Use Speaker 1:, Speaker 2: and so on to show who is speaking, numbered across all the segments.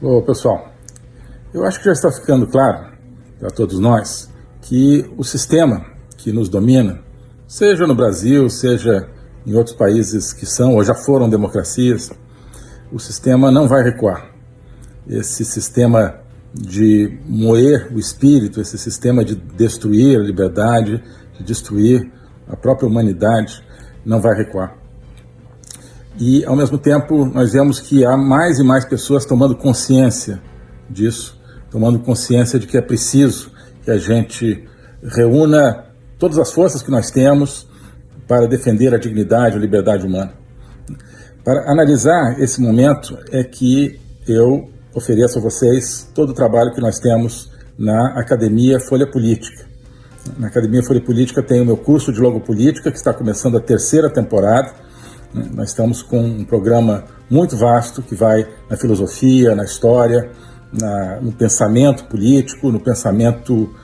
Speaker 1: Ô, pessoal, eu acho que já está ficando claro para todos nós que o sistema que nos domina, seja no Brasil, seja em outros países que são ou já foram democracias, o sistema não vai recuar. Esse sistema de moer o espírito, esse sistema de destruir a liberdade, de destruir a própria humanidade, não vai recuar. E, ao mesmo tempo, nós vemos que há mais e mais pessoas tomando consciência disso, tomando consciência de que é preciso que a gente reúna todas as forças que nós temos para defender a dignidade e a liberdade humana. Para analisar esse momento é que eu ofereço a vocês todo o trabalho que nós temos na Academia Folha Política. Na Academia Folha Política tem o meu curso de Logopolítica, que está começando a 3ª temporada. Nós estamos com um programa muito vasto que vai na filosofia, na história, no pensamento político, no pensamento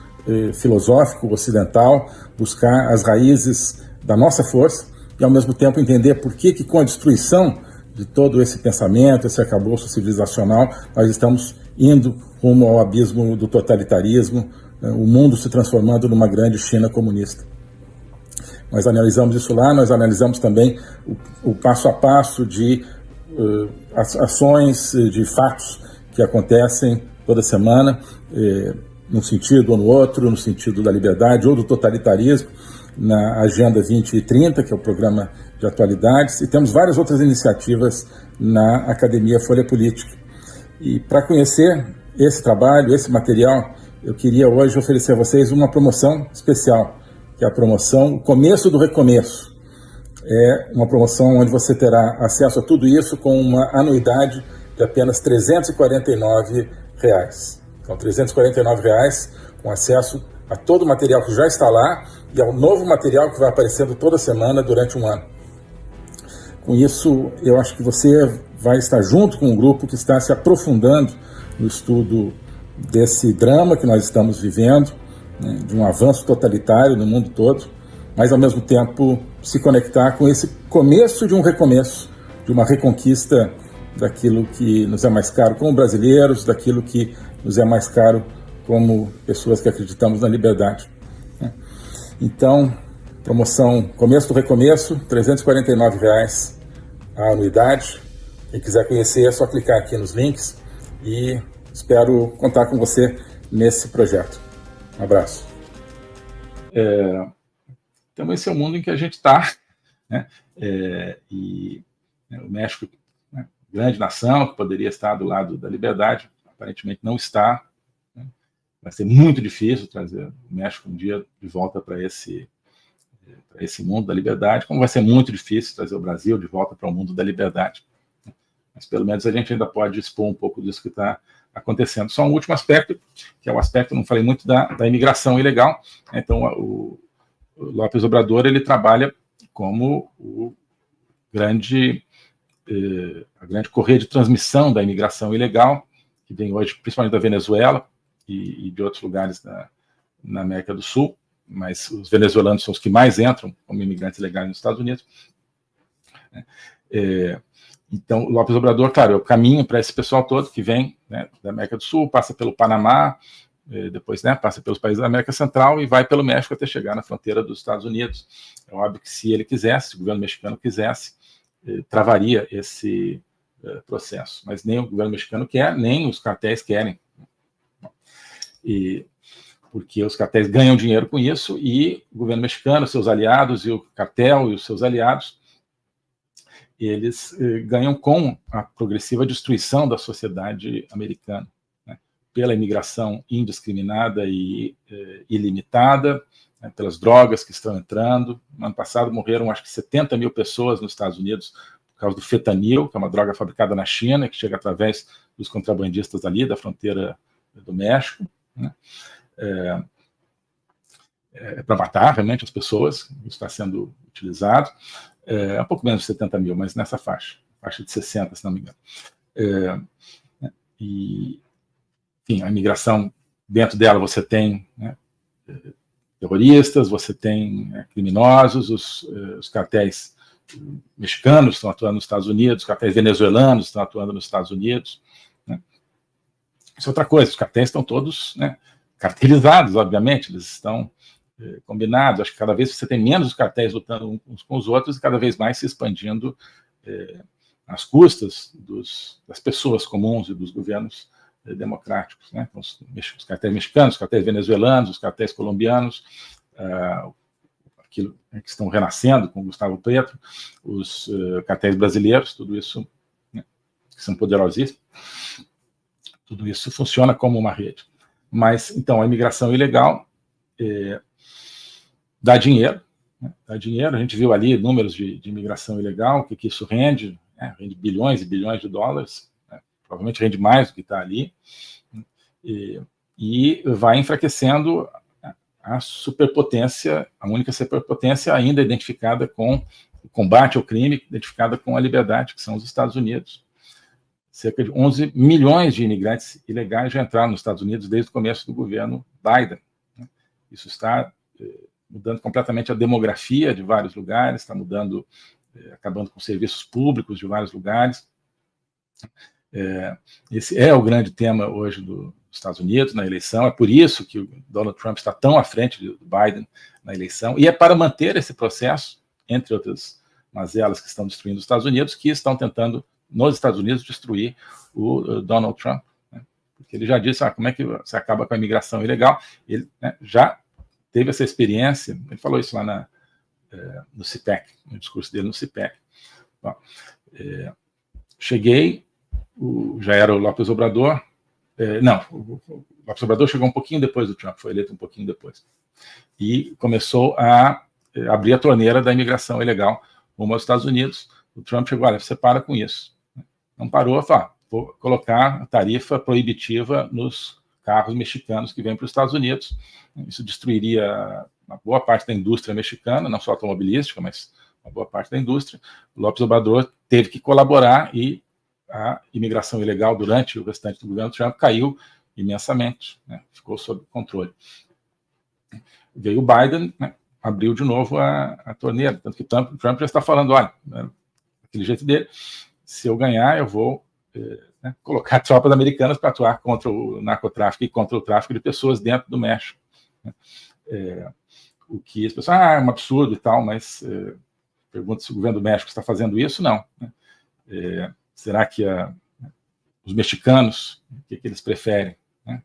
Speaker 1: filosófico ocidental, buscar as raízes da nossa força e, ao mesmo tempo, entender por que com a destruição de todo esse pensamento, esse arcabouço civilizacional, nós estamos indo rumo ao abismo do totalitarismo, o mundo se transformando numa grande China comunista. Nós analisamos isso lá, nós analisamos também o passo a passo de ações, de fatos que acontecem toda semana, num sentido ou no outro, no sentido da liberdade ou do totalitarismo, na Agenda 2030, que é o programa de atualidades, e temos várias outras iniciativas na Academia Folha Política. E para conhecer esse trabalho, esse material, eu queria hoje oferecer a vocês uma promoção especial, que é a promoção O Começo do Recomeço. É uma promoção onde você terá acesso a tudo isso com uma anuidade de apenas R$ 349. Então, R$ 349 com acesso a todo o material que já está lá e ao novo material que vai aparecendo toda semana durante um ano. Com isso, eu acho que você vai estar junto com um grupo que está se aprofundando no estudo desse drama que nós estamos vivendo, né, de um avanço totalitário no mundo todo, mas ao mesmo tempo se conectar com esse começo de um recomeço, de uma reconquista daquilo que nos é mais caro como brasileiros, daquilo que nos é mais caro como pessoas que acreditamos na liberdade. Então, promoção Começo do Recomeço, R$ 349 a anuidade. Quem quiser conhecer é só clicar aqui nos links e espero contar com você nesse projeto. Um abraço.
Speaker 2: Então, esse é o mundo em que a gente está, né? O México, né, grande nação, que poderia estar do lado da liberdade, aparentemente não está. Né? Vai ser muito difícil trazer o México um dia de volta para esse mundo da liberdade, como vai ser muito difícil trazer o Brasil de volta para o mundo da liberdade. Mas pelo menos a gente ainda pode expor um pouco disso que está acontecendo. Só um último aspecto, que é o aspecto, não falei muito, da imigração ilegal. Então, o López Obrador, ele trabalha como a grande correia de transmissão da imigração ilegal, que vem hoje principalmente da Venezuela e de outros lugares na América do Sul, mas os venezuelanos são os que mais entram como imigrantes legais nos Estados Unidos. Então, o López Obrador, claro, é o caminho para esse pessoal todo que vem, né, da América do Sul, passa pelo Panamá, depois, né, passa pelos países da América Central e vai pelo México até chegar na fronteira dos Estados Unidos. É óbvio que se ele quisesse, se o governo mexicano quisesse, travaria esse processo. Mas nem o governo mexicano quer, nem os cartéis querem. Porque os cartéis ganham dinheiro com isso e o governo mexicano, seus aliados, e o cartel e os seus aliados, eles ganham com a progressiva destruição da sociedade americana, né, pela imigração indiscriminada e ilimitada, né, pelas drogas que estão entrando. No ano passado morreram, acho que 70 mil pessoas nos Estados Unidos por causa do fentanil, que é uma droga fabricada na China, que chega através dos contrabandistas ali da fronteira do México, né. Para matar realmente as pessoas, isso está sendo utilizado. Um pouco menos de 70 mil, mas nessa faixa de 60, se não me engano. Enfim, a imigração, dentro dela você tem, né, terroristas, você tem criminosos, os cartéis mexicanos estão atuando nos Estados Unidos, os cartéis venezuelanos estão atuando nos Estados Unidos, né, Isso é outra coisa, os cartéis estão todos, né, cartelizados, obviamente, eles estão combinados. Acho que cada vez você tem menos os cartéis lutando uns com os outros e cada vez mais se expandindo às custas das pessoas comuns e dos governos democráticos, né? Então, os cartéis mexicanos, os cartéis venezuelanos, os cartéis colombianos, aquilo que estão renascendo com Gustavo Petro, os cartéis brasileiros, tudo isso, né, que são poderosíssimos, tudo isso funciona como uma rede. Mas, então, a imigração ilegal dá dinheiro, né? Dá dinheiro. A gente viu ali números de imigração ilegal, o que isso rende, né? Rende bilhões e bilhões de dólares, né? Provavelmente rende mais do que está ali, e vai enfraquecendo a superpotência, a única superpotência ainda identificada com o combate ao crime, identificada com a liberdade, que são os Estados Unidos. Cerca de 11 milhões de imigrantes ilegais já entraram nos Estados Unidos desde o começo do governo Biden. Isso está mudando completamente a demografia de vários lugares, está mudando, acabando com serviços públicos de vários lugares. Esse é o grande tema hoje dos Estados Unidos na eleição, é por isso que o Donald Trump está tão à frente do Biden na eleição, e é para manter esse processo, entre outras mazelas que estão destruindo os Estados Unidos, que estão tentando, nos Estados Unidos, destruir o Donald Trump, né? Porque ele já disse, como é que você acaba com a imigração ilegal? Ele, né, já teve essa experiência, ele falou isso lá no CPAC, no discurso dele no CPAC. Bom, cheguei, já era o López Obrador, o López Obrador chegou um pouquinho depois do Trump, foi eleito um pouquinho depois, e começou a abrir a torneira da imigração ilegal rumo aos Estados Unidos. O Trump chegou, olha, você para com isso. Não parou, falou, vou colocar a tarifa proibitiva nos carros mexicanos que vêm para os Estados Unidos. Isso destruiria uma boa parte da indústria mexicana, não só automobilística, mas uma boa parte da indústria. O López Obrador teve que colaborar e a imigração ilegal durante o restante do governo Trump caiu imensamente, né? Ficou sob controle. Veio o Biden, né? Abriu de novo a torneira, tanto que Trump já está falando, olha, né, daquele jeito dele, se eu ganhar, eu vou colocar tropas americanas para atuar contra o narcotráfico e contra o tráfico de pessoas dentro do México. O que as pessoas, é um absurdo e tal, mas pergunta se o governo do México está fazendo isso, não. Né? Será que os mexicanos, o que eles preferem? Né?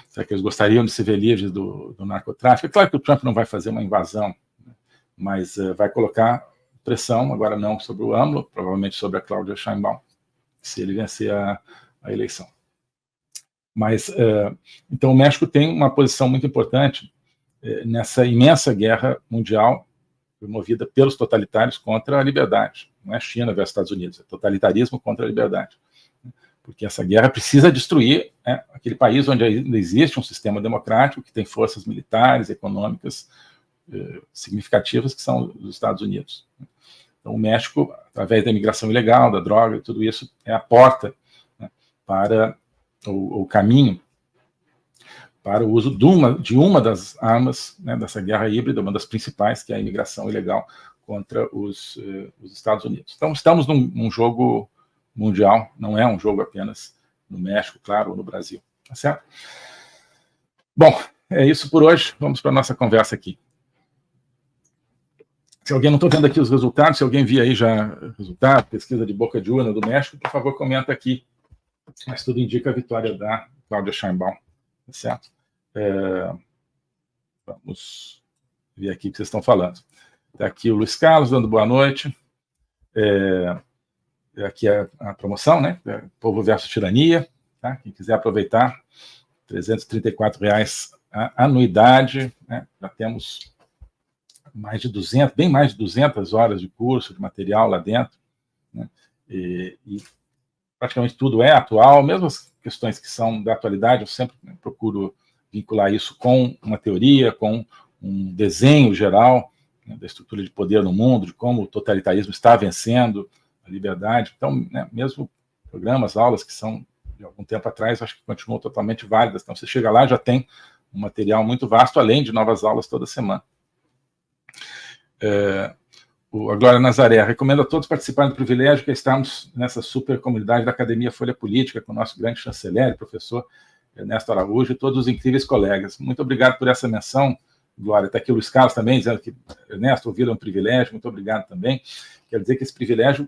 Speaker 2: Será que eles gostariam de se ver livres do narcotráfico? É claro que o Trump não vai fazer uma invasão, né? Mas vai colocar pressão, agora não sobre o AMLO, provavelmente sobre a Claudia Sheinbaum, se ele vencer a eleição. Mas, então, o México tem uma posição muito importante nessa imensa guerra mundial promovida pelos totalitários contra a liberdade. Não é China versus Estados Unidos, é totalitarismo contra a liberdade. Porque essa guerra precisa destruir aquele país onde ainda existe um sistema democrático, que tem forças militares, econômicas significativas, que são os Estados Unidos. Então, o México, através da imigração ilegal, da droga, tudo isso é a porta, né, para o caminho para o uso de uma das armas, né, dessa guerra híbrida, uma das principais, que é a imigração ilegal contra os Estados Unidos. Então, estamos num jogo mundial, não é um jogo apenas no México, claro, ou no Brasil. Tá certo? Bom, é isso por hoje. Vamos para a nossa conversa aqui. Se alguém, não estou vendo aqui os resultados, se alguém viu aí já resultado, pesquisa de boca de urna do México, por favor, comenta aqui. Mas tudo indica a vitória da Claudia Sheinbaum. Tá certo? Vamos ver aqui o que vocês estão falando. Está aqui o Luiz Carlos dando boa noite. Aqui é a promoção, né? Povo versus Tirania. Tá? Quem quiser aproveitar, R$ 334 a anuidade. Né? Já temos bem mais de 200 horas de curso, de material lá dentro. Né? E praticamente tudo é atual, mesmo as questões que são da atualidade, eu sempre procuro vincular isso com uma teoria, com um desenho geral, né, da estrutura de poder no mundo, de como o totalitarismo está vencendo a liberdade. Então, né, mesmo programas, aulas que são de algum tempo atrás, acho que continuam totalmente válidas. Então, você chega lá, já tem um material muito vasto, além de novas aulas toda semana. A Glória Nazaré, recomendo a todos participarem do privilégio que estamos nessa super comunidade da Academia Folha Política, com o nosso grande chanceler, professor Ernesto Araújo, e todos os incríveis colegas. Muito obrigado por essa menção, Glória. Está aqui o Luiz Carlos também, dizendo que, Ernesto, ouvir é um privilégio, muito obrigado também. Quero dizer que esse privilégio,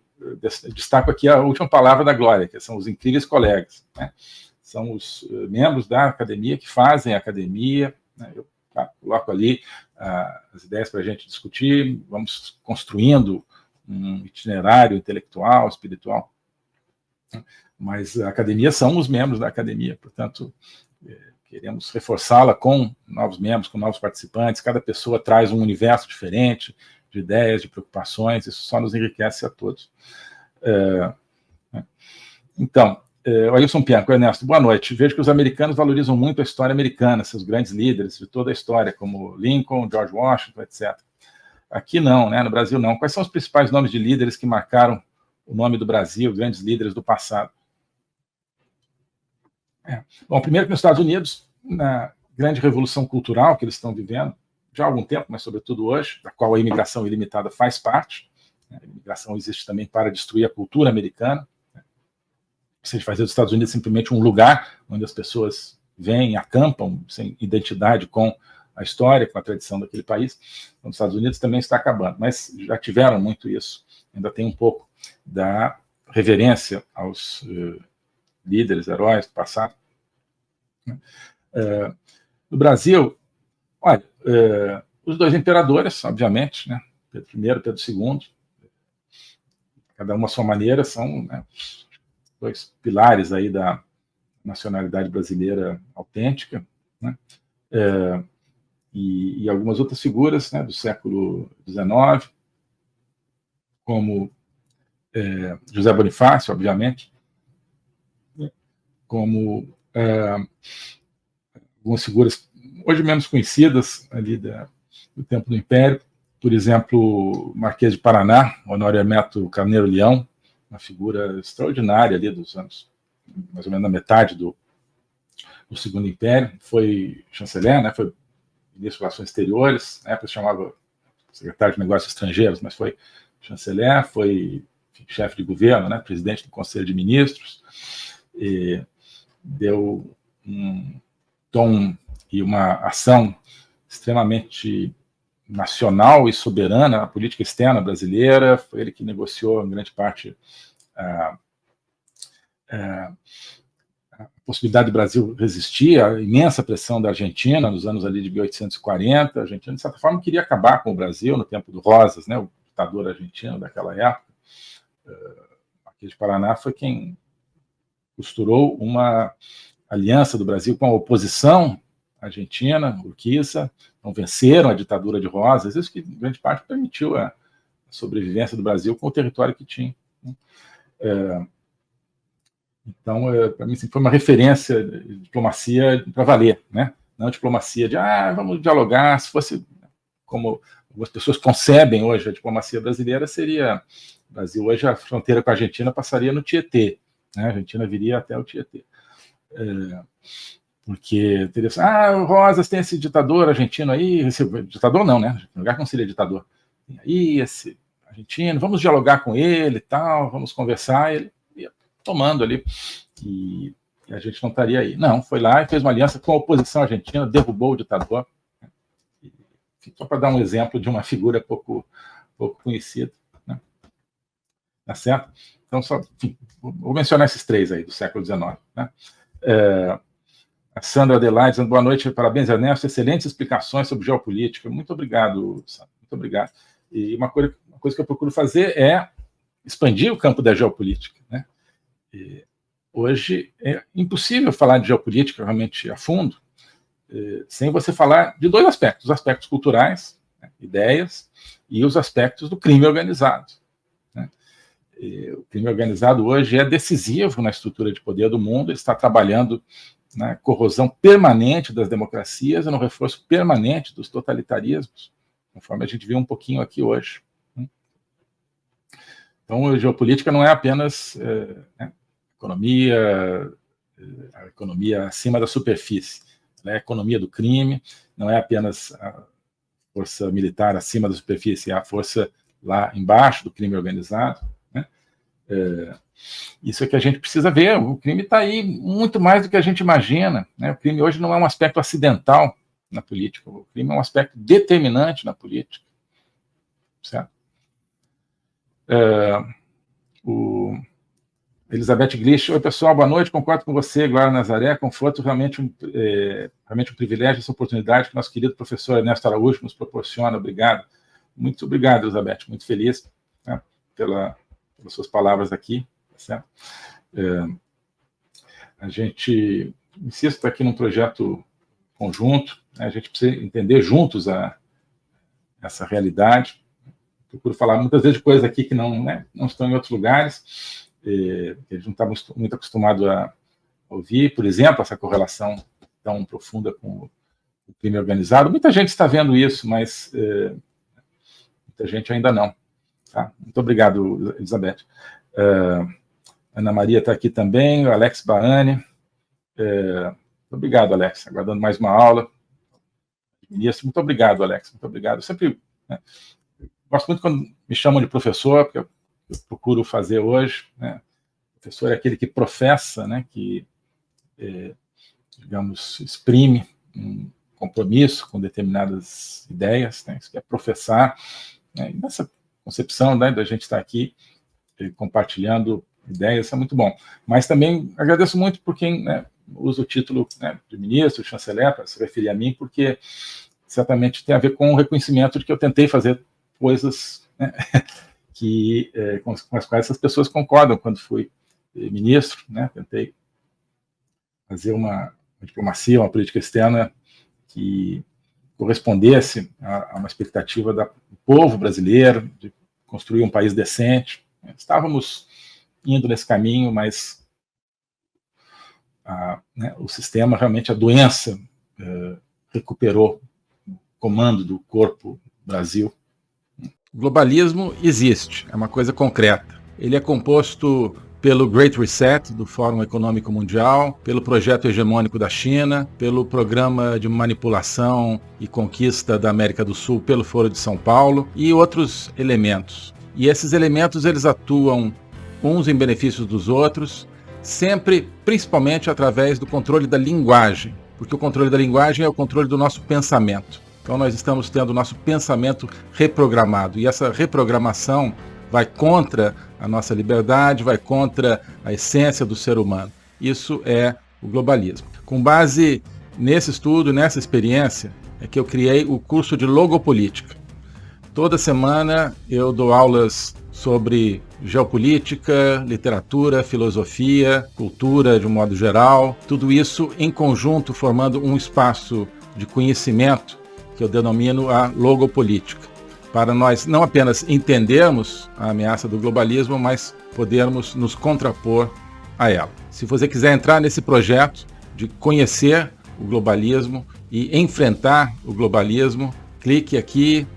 Speaker 2: destaco aqui a última palavra da Glória, que são os incríveis colegas, né? São os membros da academia que fazem a academia, né? Eu coloco ali as ideias para a gente discutir, vamos construindo um itinerário intelectual, espiritual, mas a academia são os membros da academia, portanto, queremos reforçá-la com novos membros, com novos participantes, cada pessoa traz um universo diferente de ideias, de preocupações, isso só nos enriquece a todos. Então, o Ailson Pianco, Ernesto, boa noite. Vejo que os americanos valorizam muito a história americana, seus grandes líderes de toda a história, como Lincoln, George Washington, etc. Aqui não, né? No Brasil não. Quais são os principais nomes de líderes que marcaram o nome do Brasil, grandes líderes do passado? Bom, primeiro que nos Estados Unidos, na grande revolução cultural que eles estão vivendo, já há algum tempo, mas sobretudo hoje, da qual a imigração ilimitada faz parte, a imigração existe também para destruir a cultura americana, ou seja, fazer dos Estados Unidos simplesmente um lugar onde as pessoas vêm, acampam, sem identidade com a história, com a tradição daquele país. Então, os Estados Unidos também está acabando, mas já tiveram muito isso. Ainda tem um pouco da reverência aos líderes, heróis do passado. No Brasil, olha, os dois imperadores, obviamente, né? Pedro I e Pedro II, cada uma à sua maneira, são, né, dois pilares aí da nacionalidade brasileira autêntica, né? E algumas outras figuras, né, do século XIX, como José Bonifácio, obviamente, como algumas figuras hoje menos conhecidas ali do tempo do Império, por exemplo, Marquês de Paraná, Honório Hermeto Carneiro Leão, uma figura extraordinária ali dos anos, mais ou menos na metade do Segundo Império, foi chanceler, né, foi ministro de Relações Exteriores, na época se chamava secretário de Negócios Estrangeiros, mas foi chanceler, foi chefe de governo, né, presidente do Conselho de Ministros, e deu um tom e uma ação extremamente nacional e soberana à política externa brasileira. Foi ele que negociou, em grande parte, a possibilidade do Brasil resistir à imensa pressão da Argentina nos anos ali de 1840. A Argentina, de certa forma, queria acabar com o Brasil no tempo do Rosas, né, o ditador argentino daquela época. Aqui de Paraná foi quem costurou uma aliança do Brasil com a oposição argentina, Urquiza, então venceram a ditadura de Rosas, isso que, em grande parte, permitiu a sobrevivência do Brasil com o território que tinha. Então, para mim, foi uma referência de diplomacia para valer, né? Não diplomacia de, vamos dialogar, se fosse como algumas pessoas concebem hoje a diplomacia brasileira, seria, o Brasil hoje, a fronteira com a Argentina passaria no Tietê, né? A Argentina viria até o Tietê. Porque teria assim, o Rosas tem esse ditador argentino aí, esse ditador não, né? Lugar que não seria ditador. Tem aí esse argentino, vamos dialogar com ele e tal, vamos conversar, ele ia tomando ali, e a gente não estaria aí. Não, foi lá e fez uma aliança com a oposição argentina, derrubou o ditador. Só para dar um exemplo de uma figura pouco conhecida, né? Tá certo? Então, enfim, vou mencionar esses três aí do século XIX, né? A Sandra Adelaide dizendo boa noite, parabéns, Ernesto, excelentes explicações sobre geopolítica. Muito obrigado, Sandra, muito obrigado. E uma coisa que eu procuro fazer é expandir o campo da geopolítica, né? E hoje é impossível falar de geopolítica realmente a fundo sem você falar de dois aspectos, os aspectos culturais, né, ideias, e os aspectos do crime organizado, né? O crime organizado hoje é decisivo na estrutura de poder do mundo, ele está trabalhando na corrosão permanente das democracias e no reforço permanente dos totalitarismos, conforme a gente viu um pouquinho aqui hoje. Então, a geopolítica não é apenas a economia acima da superfície, ela é a economia do crime, não é apenas a força militar acima da superfície, é a força lá embaixo do crime organizado, né? Isso é que a gente precisa ver. O crime está aí muito mais do que a gente imagina, né? O crime hoje não é um aspecto acidental na política, o crime é um aspecto determinante na política, certo? O Elizabeth Glich: oi pessoal, boa noite, concordo com você, Glória Nazaré, conforto realmente um privilégio, essa oportunidade que nosso querido professor Ernesto Araújo nos proporciona. Obrigado, muito obrigado, Elizabeth, muito feliz, né, pelas suas palavras aqui, tá certo? A gente insiste aqui num projeto conjunto, né, a gente precisa entender juntos essa realidade. Procuro falar muitas vezes de coisas aqui que não estão em outros lugares, que a gente não está muito acostumado a ouvir, por exemplo, essa correlação tão profunda com o crime organizado. Muita gente está vendo isso, mas muita gente ainda não. Tá? Muito obrigado, Elizabeth. Ana Maria está aqui também, o Alex Baane. Obrigado, Alex, aguardando mais uma aula. Muito obrigado, Alex, muito obrigado. Eu sempre gosto muito quando me chamam de professor, porque eu procuro fazer hoje, né? O professor é aquele que professa, né? Que, digamos, exprime um compromisso com determinadas ideias, né? Isso que é professar, né? E nessa concepção, né, da gente estar aqui compartilhando ideias, isso é muito bom. Mas também agradeço muito por quem, né, usa o título, né, de ministro, de chanceler, para se referir a mim, porque certamente tem a ver com o reconhecimento de que eu tentei fazer coisas, né, com as quais essas pessoas concordam quando fui ministro, né? Tentei fazer uma diplomacia, uma política externa que correspondesse a uma expectativa do povo brasileiro de construir um país decente. Estávamos indo nesse caminho, mas o sistema, realmente, a doença recuperou o comando do corpo Brasil. O globalismo existe, é uma coisa concreta. Ele é composto pelo Great Reset, do Fórum Econômico Mundial, pelo projeto hegemônico da China, pelo programa de manipulação e conquista da América do Sul pelo Foro de São Paulo e outros elementos. E esses elementos, eles atuam uns em benefício dos outros, sempre, principalmente, através do controle da linguagem, porque o controle da linguagem é o controle do nosso pensamento. Então nós estamos tendo o nosso pensamento reprogramado, e essa reprogramação vai contra a nossa liberdade, vai contra a essência do ser humano. Isso é o globalismo. Com base nesse estudo, nessa experiência, é que eu criei o curso de Logopolítica. Toda semana eu dou aulas sobre geopolítica, literatura, filosofia, cultura de um modo geral, tudo isso em conjunto formando um espaço de conhecimento que eu denomino a logopolítica, para nós não apenas entendermos a ameaça do globalismo, mas podermos nos contrapor a ela. Se você quiser entrar nesse projeto de conhecer o globalismo e enfrentar o globalismo, clique aqui.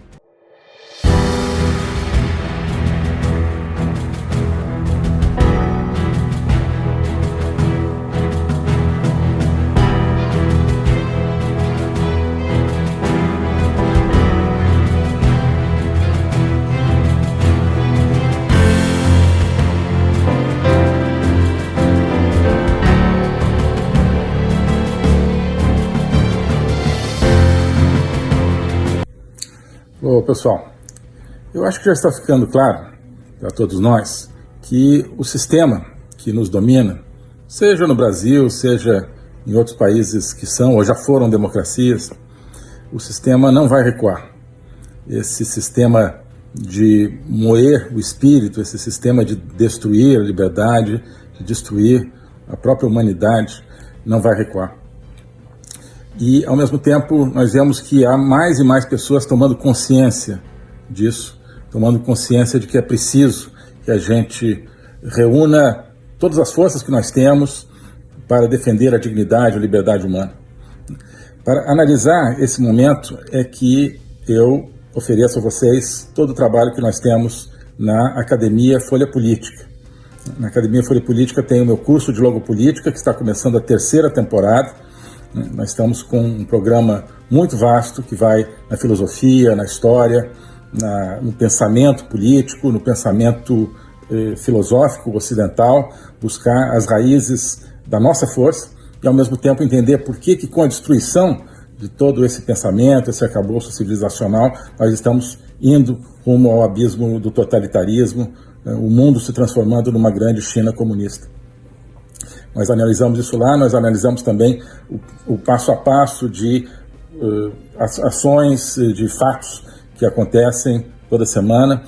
Speaker 1: Ô, pessoal, eu acho que já está ficando claro para todos nós que o sistema que nos domina, seja no Brasil, seja em outros países que são ou já foram democracias, o sistema não vai recuar. Esse sistema de moer o espírito, esse sistema de destruir a liberdade, de destruir a própria humanidade, não vai recuar. E, ao mesmo tempo, nós vemos que há mais e mais pessoas tomando consciência disso, tomando consciência de que é preciso que a gente reúna todas as forças que nós temos para defender a dignidade e a liberdade humana. Para analisar esse momento é que eu ofereço a vocês todo o trabalho que nós temos na Academia Folha Política. Na Academia Folha Política tem o meu curso de Logopolítica, que está começando a 3ª temporada. Nós estamos com um programa muito vasto que vai na filosofia, na história, no pensamento político, no pensamento filosófico ocidental, buscar as raízes da nossa força e, ao mesmo tempo, entender por que com a destruição de todo esse pensamento, esse arcabouço civilizacional, nós estamos indo rumo ao abismo do totalitarismo, o mundo se transformando numa grande China comunista. Nós analisamos isso lá, nós analisamos também o passo a passo de ações, de fatos que acontecem toda semana,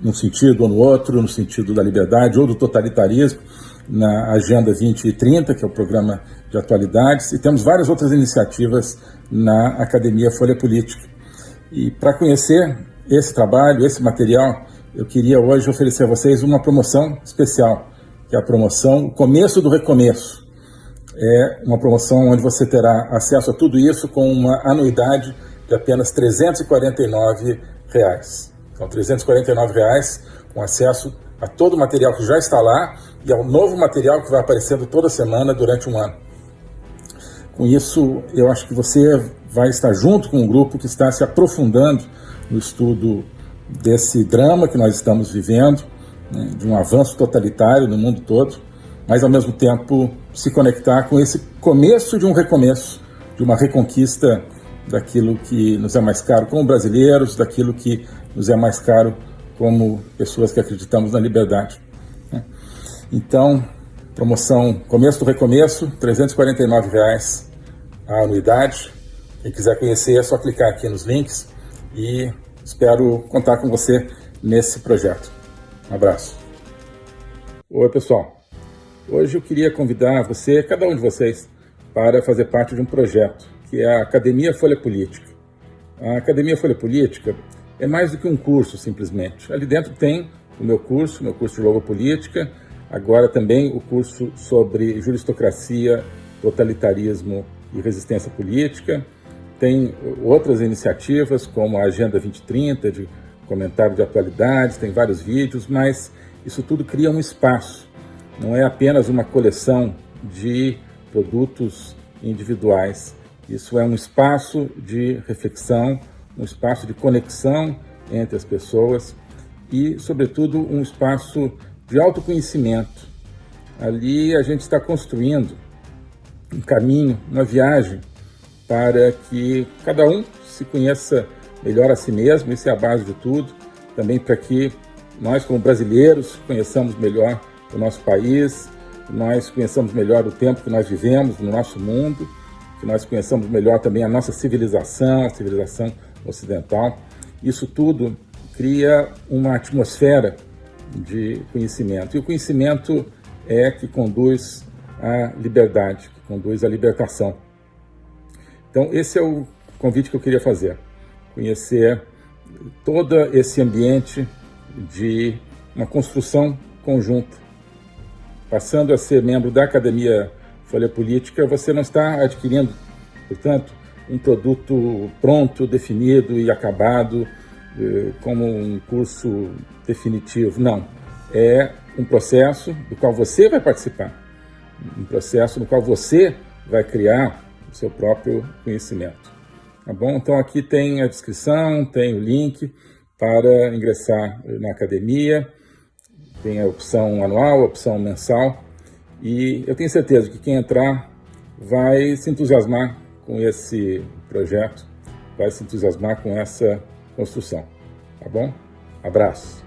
Speaker 1: num sentido ou no outro, no sentido da liberdade ou do totalitarismo, na Agenda 2030, que é o programa de atualidades, e temos várias outras iniciativas na Academia Folha Política. E para conhecer esse trabalho, esse material, eu queria hoje oferecer a vocês uma promoção especial, que é a promoção Começo do Recomeço. É uma promoção onde você terá acesso a tudo isso com uma anuidade de apenas R$ 349. Então, R$ 349 com acesso a todo o material que já está lá e ao novo material que vai aparecendo toda semana durante um ano. Com isso, eu acho que você vai estar junto com um grupo que está se aprofundando no estudo desse drama que nós estamos vivendo, né, de um avanço totalitário no mundo todo, mas ao mesmo tempo se conectar com esse começo de um recomeço, de uma reconquista daquilo que nos é mais caro como brasileiros, daquilo que nos é mais caro como pessoas que acreditamos na liberdade. Então, promoção Começo do Recomeço, R$ 349 a anuidade. Quem quiser conhecer é só clicar aqui nos links e espero contar com você nesse projeto. Um abraço. Oi, pessoal. Hoje eu queria convidar você, cada um de vocês, para fazer parte de um projeto, que é a Academia Folha Política. A Academia Folha Política é mais do que um curso, simplesmente. Ali dentro tem o meu curso de Logopolítica, agora também o curso sobre juristocracia, totalitarismo e resistência política. Tem outras iniciativas, como a Agenda 2030, de comentário de atualidades, tem vários vídeos, mas isso tudo cria um espaço. Não é apenas uma coleção de produtos individuais. Isso é um espaço de reflexão, um espaço de conexão entre as pessoas e, sobretudo, um espaço de autoconhecimento. Ali a gente está construindo um caminho, uma viagem para que cada um se conheça melhor a si mesmo, isso é a base de tudo, também para que nós, como brasileiros, conheçamos melhor o nosso país, nós conheçamos melhor o tempo que nós vivemos no nosso mundo, que nós conheçamos melhor também a nossa civilização, a civilização ocidental. Isso tudo cria uma atmosfera de conhecimento. E o conhecimento é que conduz à liberdade, que conduz à libertação. Então, esse é o convite que eu queria fazer. Conhecer todo esse ambiente de uma construção conjunta. Passando a ser membro da Academia Folha Política, você não está adquirindo, portanto, um produto pronto, definido e acabado, como um curso definitivo. Não. É um processo do qual você vai participar, um processo no qual você vai criar o seu próprio conhecimento. Tá bom? Então aqui tem a descrição, tem o link para ingressar na academia, tem a opção anual, a opção mensal, e eu tenho certeza que quem entrar vai se entusiasmar com esse projeto, vai se entusiasmar com essa construção. Tá bom? Abraço.